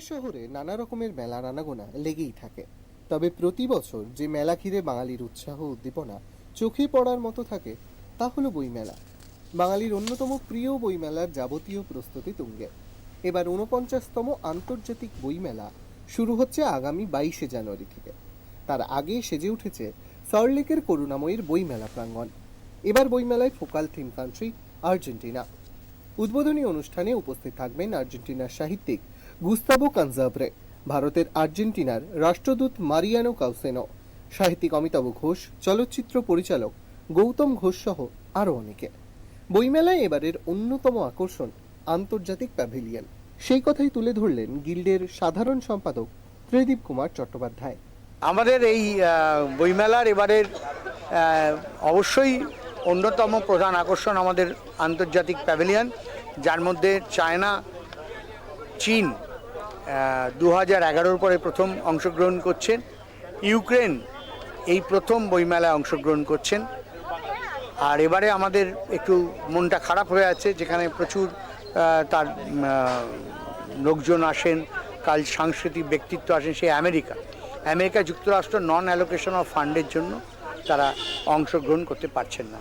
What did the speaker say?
শহরে নানা রকমের মেলার আনাগোনা লেগেই থাকে। তবে প্রতি বছর যে মেলা ঘিরে বাঙালির উৎসাহ উদ্দীপনা চোখে পড়ার মতো থাকে তা হলো বইমেলা। বাঙালির অন্যতম প্রিয় বইমেলার যাবতীয় প্রস্তুতি তুঙ্গে। এবার ৪৯তম আন্তর্জাতিক বইমেলা শুরু হচ্ছে আগামী ২২শে জানুয়ারি থেকে। তার আগে সেজে উঠেছে সল্টলেকের করুণাময়ীর বইমেলা প্রাঙ্গণ। এবার বইমেলায় ফোকাল থিম কান্ট্রি আর্জেন্টিনা। উদ্বোধনী অনুষ্ঠানে উপস্থিত থাকবেন আর্জেন্টিনার সাহিত্যিক গুস্তাভো কানজাব্রে, ভারতের আর্জেন্টিনার রাষ্ট্রদূত মারিয়ানো কাউসেনো, সাহিত্যিক অমিতাভ ঘোষ, চলচ্চিত্র পরিচালক গৌতম ঘোষ সহ আরও অনেকে। বইমেলায় এবারের অন্যতম আকর্ষণ আন্তর্জাতিক প্যাভিলিয়ন। সেই কথাই তুলে ধরলেন গিল্ডের সাধারণ সম্পাদক ত্রিদীপ কুমার চট্টোপাধ্যায়। আমাদের এই বইমেলার এবারের অবশ্যই অন্যতম প্রধান আকর্ষণ আমাদের আন্তর্জাতিক প্যাভিলিয়ন, যার মধ্যে চায়না, চীন 2011 পরে প্রথম অংশগ্রহণ করছেন, ইউক্রেন এই প্রথম বইমেলায় অংশগ্রহণ করছেন। আর এবারে আমাদের একটু মনটা খারাপ হয়ে আছে, যেখানে প্রচুর তার লোকজন আসেন, কাল সাংস্কৃতিক ব্যক্তিত্ব আসেন, সেই আমেরিকা যুক্তরাষ্ট্র নন অ্যালোকেশন অফ ফান্ডের জন্য তারা অংশগ্রহণ করতে পারছেন না।